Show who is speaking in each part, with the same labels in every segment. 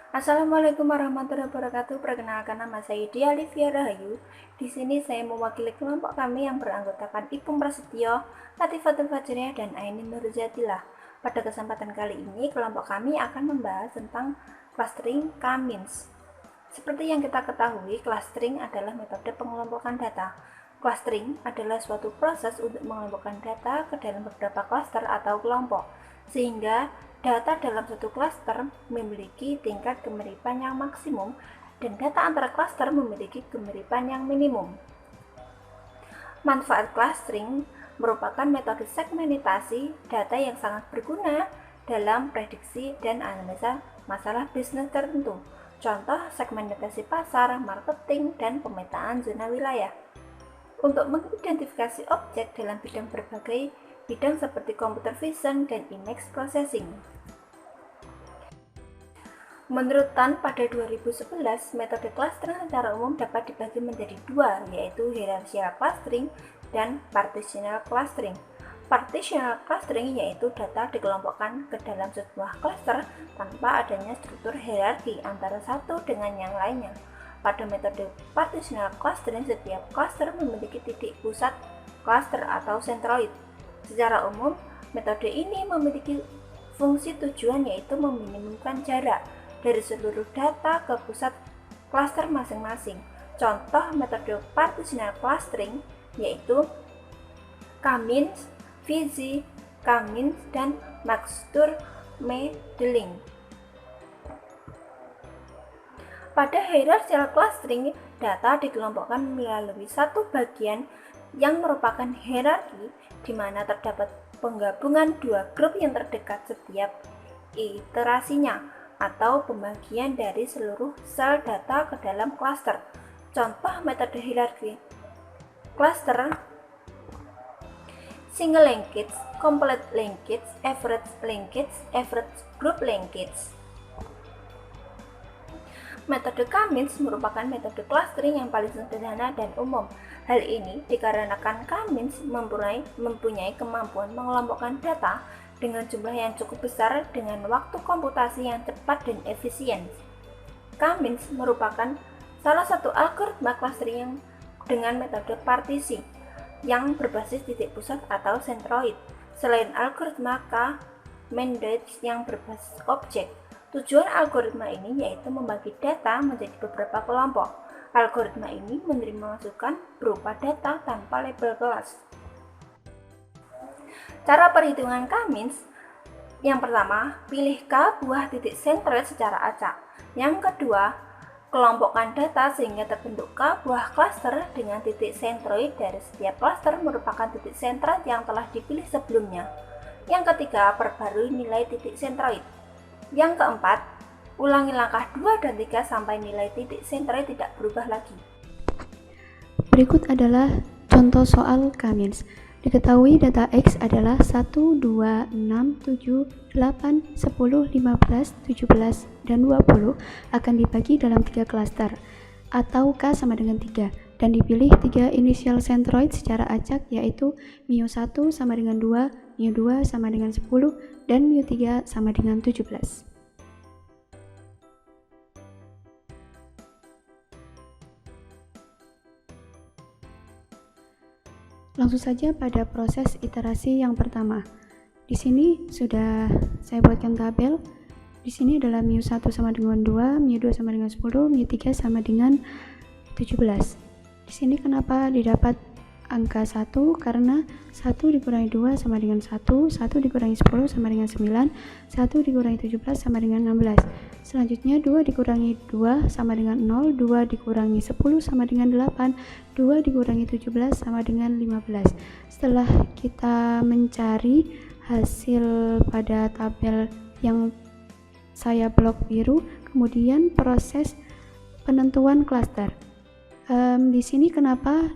Speaker 1: Assalamualaikum warahmatullahi wabarakatuh. Perkenalkan, nama saya Dia Alivia Rahayu. Di sini saya mewakili kelompok kami yang beranggotakan Ipung Prasetyo, Latifatul Fajriah, dan Aini Nurjatilah. Pada kesempatan kali ini, kelompok kami akan membahas tentang clustering K-means. Seperti yang kita ketahui, clustering adalah metode pengelompokan data. Clustering adalah suatu proses untuk mengelompokkan data ke dalam beberapa cluster atau kelompok, sehingga data dalam satu cluster memiliki tingkat kemiripan yang maksimum dan data antara cluster memiliki kemiripan yang minimum. Manfaat clustering merupakan metode segmentasi data yang sangat berguna dalam prediksi dan analisa masalah bisnis tertentu. Contoh segmentasi pasar, marketing, dan pemetaan zona wilayah. Untuk mengidentifikasi objek dalam berbagai bidang seperti computer vision dan image processing. Menurut Tan pada 2011, metode clustering secara umum dapat dibagi menjadi dua, yaitu hierarchical clustering dan partitional clustering. Partitional clustering yaitu data dikelompokkan ke dalam sebuah cluster tanpa adanya struktur hierarki antara satu dengan yang lainnya. Pada metode partitional clustering, setiap cluster memiliki titik pusat cluster atau centroid. Secara umum, metode ini memiliki fungsi tujuan yaitu meminimumkan jarak dari seluruh data ke pusat cluster masing-masing. Contoh metode partitional clustering yaitu K-means, Fuzzy, K-means, dan mixture modeling. Pada hierarchical clustering, data dikelompokkan melalui satu bagian yang merupakan hierarki, di mana terdapat penggabungan dua grup yang terdekat setiap iterasinya, atau pembagian dari seluruh sel data ke dalam cluster. Contoh metode hierarki cluster: single linkage, complete linkage, average group linkage. Metode K-means merupakan metode clustering yang paling sederhana dan umum. Hal ini dikarenakan K-means mempunyai kemampuan mengelompokkan data dengan jumlah yang cukup besar dengan waktu komputasi yang cepat dan efisien. K-means merupakan salah satu algoritma clustering dengan metode partisi yang berbasis titik pusat atau centroid. Selain algoritma K-means yang berbasis objek, tujuan algoritma ini yaitu membagi data menjadi beberapa kelompok. Algoritma ini menerima masukan berupa data tanpa label kelas. Cara perhitungan K-means: yang pertama, pilih K buah titik centroid secara acak. Yang kedua, kelompokkan data sehingga terbentuk K buah cluster dengan titik centroid dari setiap cluster merupakan titik centroid yang telah dipilih sebelumnya. Yang ketiga, perbarui nilai titik centroid. Yang keempat, ulangi langkah 2 dan 3 sampai nilai titik centroid tidak berubah lagi.
Speaker 2: Berikut adalah contoh soal K-means. Diketahui data X adalah 1, 2, 6, 7, 8, 10, 15, 17, dan 20 akan dibagi dalam 3 klaster, atau K sama dengan 3, dan dipilih 3 initial centroid secara acak, yaitu μ1 sama dengan 2, μ2 sama dengan 10, dan μ3 sama dengan 17. Langsung saja pada proses iterasi yang pertama. Di sini sudah saya buatkan tabel. Di sini adalah μ1 sama dengan 2, μ2 sama dengan 10, μ3 sama dengan 17. Di sini kenapa didapat angka 1? Karena 1 dikurangi 2 sama dengan 1, 1 dikurangi 10 sama dengan 9, 1 dikurangi 17 sama dengan 16. Selanjutnya 2 dikurangi 2 sama dengan 0, 2 dikurangi 10 sama dengan 8, 2 dikurangi 17 sama dengan 15. Setelah kita mencari hasil pada tabel yang saya blok biru, kemudian proses penentuan klaster. Di sini kenapa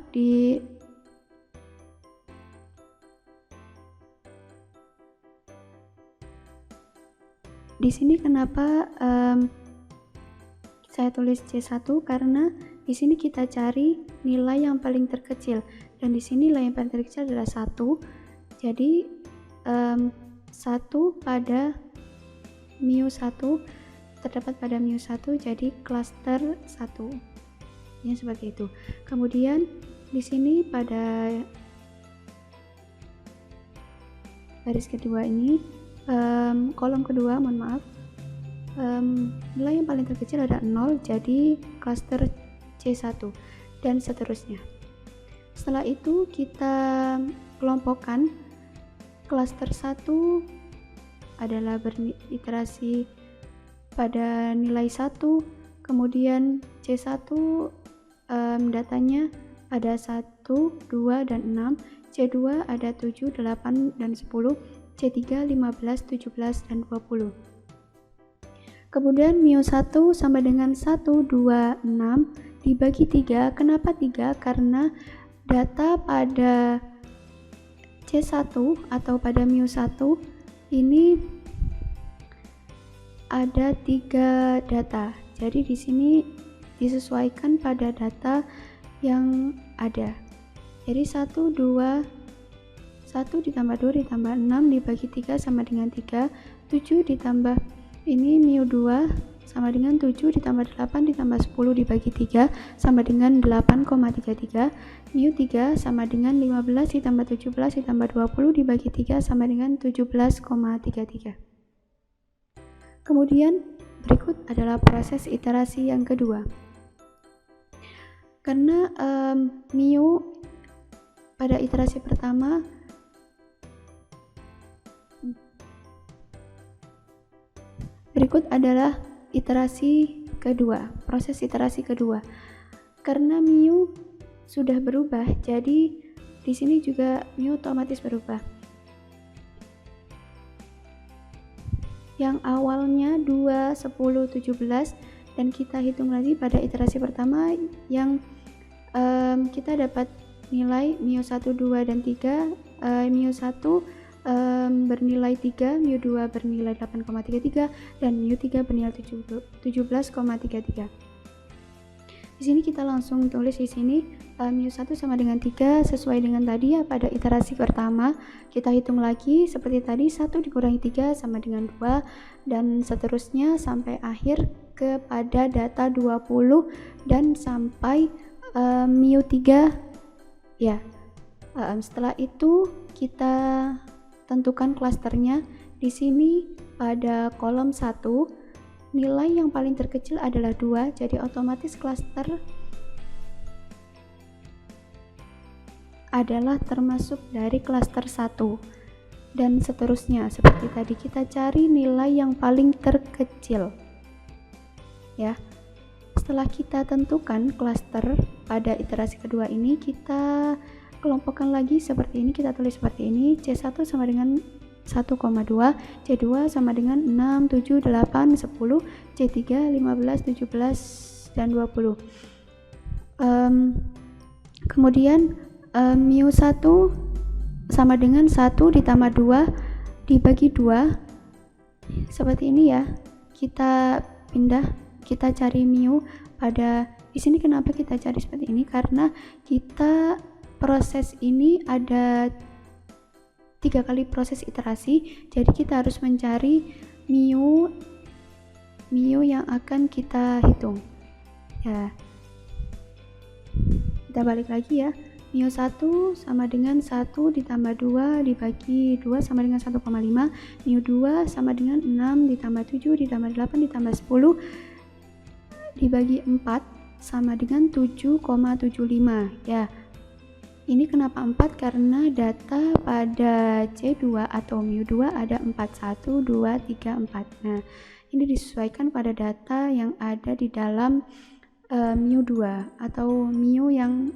Speaker 2: saya tulis C1? Karena di sini kita cari nilai yang paling terkecil, dan di sini nilai yang paling terkecil adalah 1. Jadi 1 pada μ1 terdapat pada mu1, jadi klaster 1. Ya, seperti itu. Kemudian di sini pada baris kedua ini, kolom kedua, mohon maaf, nilai yang paling terkecil ada 0, jadi klaster C1 dan seterusnya. Setelah itu kita kelompokkan. Klaster 1 adalah beriterasi pada nilai 1, kemudian C1 datanya ada 1, 2, dan 6, C2 ada 7, 8, dan 10, C3 15, 17, dan 20. Kemudian mu1 sama dengan 1, 2, 6 dibagi 3. Kenapa 3? Karena data pada C1 atau pada mu1 ini ada 3 data. Jadi di sini disesuaikan pada data yang ada. Jadi 1 ditambah 2 ditambah 6 dibagi 3 sama dengan 3. 7 ditambah ini mu2 sama dengan 7 ditambah 8 ditambah 10 dibagi 3 sama dengan 8,33. mu3 sama dengan 15 ditambah 17 ditambah 20 dibagi 3 sama dengan 17,33. Kemudian berikut adalah proses iterasi yang kedua. Karena mu pada iterasi pertama berikut adalah iterasi kedua, proses iterasi kedua. Karena mu sudah berubah, jadi di sini juga mu otomatis berubah. Yang awalnya 2, 10, 17 dan kita hitung lagi pada iterasi pertama yang kita dapat nilai mu1, 2, dan 3. mu1 bernilai 3, mu2 bernilai 8,33 dan mu3 bernilai 17,33. Di sini kita langsung tulis di sini mu1 sama dengan 3 sesuai dengan tadi ya pada iterasi pertama. Kita hitung lagi seperti tadi, 1 dikurangi 3 sama dengan 2 dan seterusnya sampai akhir kepada data 20 dan sampai mu3 ya. Setelah itu kita tentukan klasternya. Di sini pada kolom 1 nilai yang paling terkecil adalah 2, jadi otomatis klaster adalah termasuk dari klaster 1 dan seterusnya. Seperti tadi kita cari nilai yang paling terkecil ya. Setelah kita tentukan klaster pada iterasi kedua ini, kita kelompokkan lagi seperti ini. Kita tulis seperti ini, C1 sama dengan 1,2, C2 sama dengan 6, 7, 8, 10, C3 15, 17, dan 20. Kemudian mu1 sama dengan 1 ditambah 2 dibagi 2 seperti ini ya. Kita pindah, kita cari mu pada di sini. Kenapa kita cari seperti ini? Karena kita proses ini ada 3 kali proses iterasi, jadi kita harus mencari mu yang akan kita hitung ya. Kita balik lagi ya. mu1 sama dengan 1 ditambah 2 dibagi 2 sama dengan 1,5. mu2 sama dengan 6 ditambah 7 ditambah 8 ditambah 10 dibagi 4 sama dengan 7,75 ya. Ini kenapa 4? Karena data pada C2 atau mu2 ada 4, 1, 2, 3, 4. Nah, ini disesuaikan pada data yang ada di dalam mu2 atau mu yang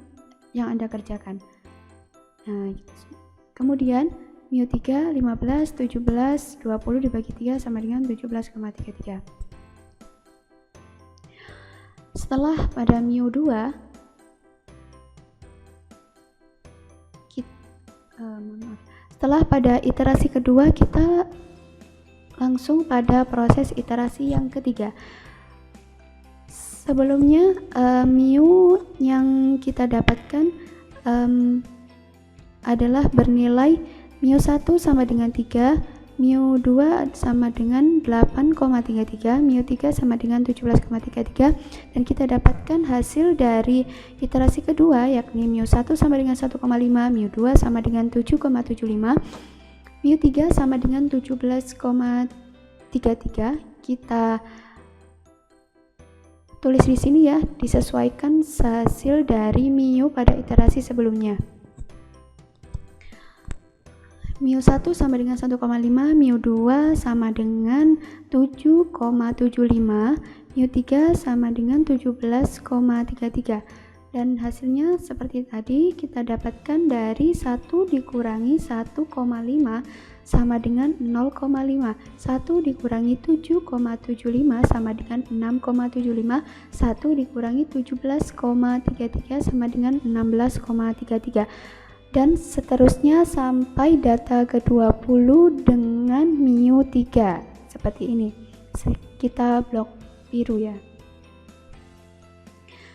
Speaker 2: Anda kerjakan. Nah, kemudian mu3 15, 17, 20 dibagi 3 sama dengan 17,33. Setelah pada mu2 setelah pada iterasi kedua, kita langsung pada proses iterasi yang ketiga. Sebelumnya mu yang kita dapatkan adalah bernilai mu1 sama dengan 3, mu2 sama dengan 8,33, mu3 sama dengan 17,33, dan kita dapatkan hasil dari iterasi kedua yakni mu1 sama dengan 1,5, mu2 sama dengan 7,75, mu3 sama dengan 17,33. Kita tulis di sini ya, disesuaikan hasil dari mu pada iterasi sebelumnya. mu1 sama dengan 1,5, mu2 sama dengan 7,75, mu3 sama dengan 17,33. Dan hasilnya seperti tadi, kita dapatkan dari 1 dikurangi 1,5 sama dengan 0,5, 1 dikurangi 7,75 sama dengan 6,75, 1 dikurangi 17,33 sama dengan 16,33, dan seterusnya sampai data ke-20 dengan mu3 seperti ini. Kita blok biru ya.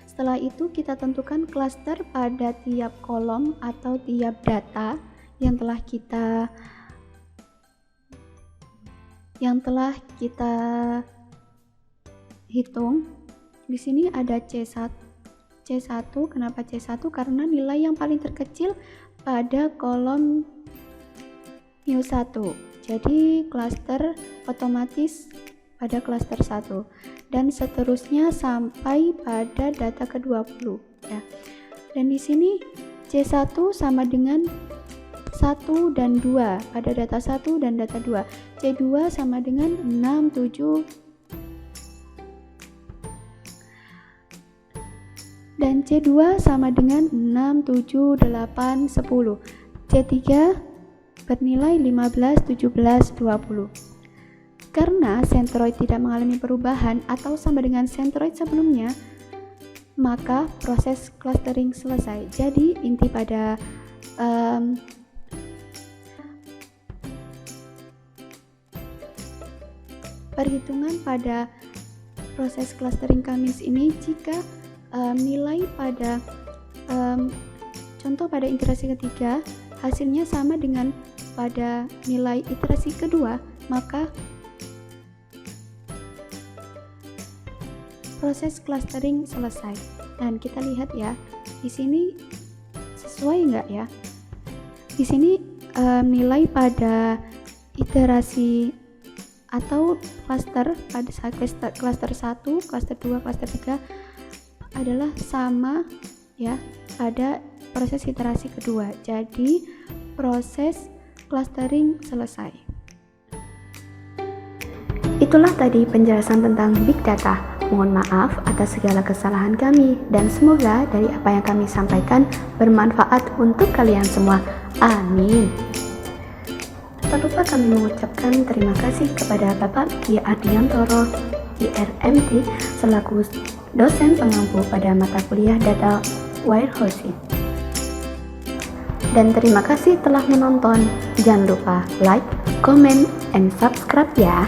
Speaker 2: Setelah itu kita tentukan klaster pada tiap kolom atau tiap data yang telah kita hitung. Di sini ada C1. Kenapa C1? Karena nilai yang paling terkecil pada kolom mu1. Jadi klaster otomatis pada klaster 1, dan seterusnya sampai pada data ke-20 ya. Dan di sini C1 sama dengan 1 dan 2 pada data 1 dan data 2. C2 sama dengan 6, 7 dan C2 sama dengan 6, 7, 8, 10. C3 bernilai 15, 17, 20. Karena sentroid tidak mengalami perubahan atau sama dengan sentroid sebelumnya, maka proses clustering selesai. Jadi inti pada perhitungan pada proses clustering Cummings ini, jika nilai pada contoh pada iterasi ketiga hasilnya sama dengan pada nilai iterasi kedua, maka proses clustering selesai. Dan kita lihat ya, di sini sesuai nggak ya? Di sini nilai pada iterasi atau cluster pada cluster 1, cluster 2, cluster 3 adalah sama ya pada proses iterasi kedua. Jadi proses clustering selesai. Itulah tadi penjelasan tentang Big Data. Mohon maaf atas segala kesalahan kami, dan semoga dari apa yang kami sampaikan bermanfaat untuk kalian semua. Amin. Tak lupa kami mengucapkan terima kasih kepada Bapak Ki Adiantoro IRMT selaku dosen pengampu pada mata kuliah Data Warehousing. Dan terima kasih telah menonton. Jangan lupa like, comment, and subscribe ya.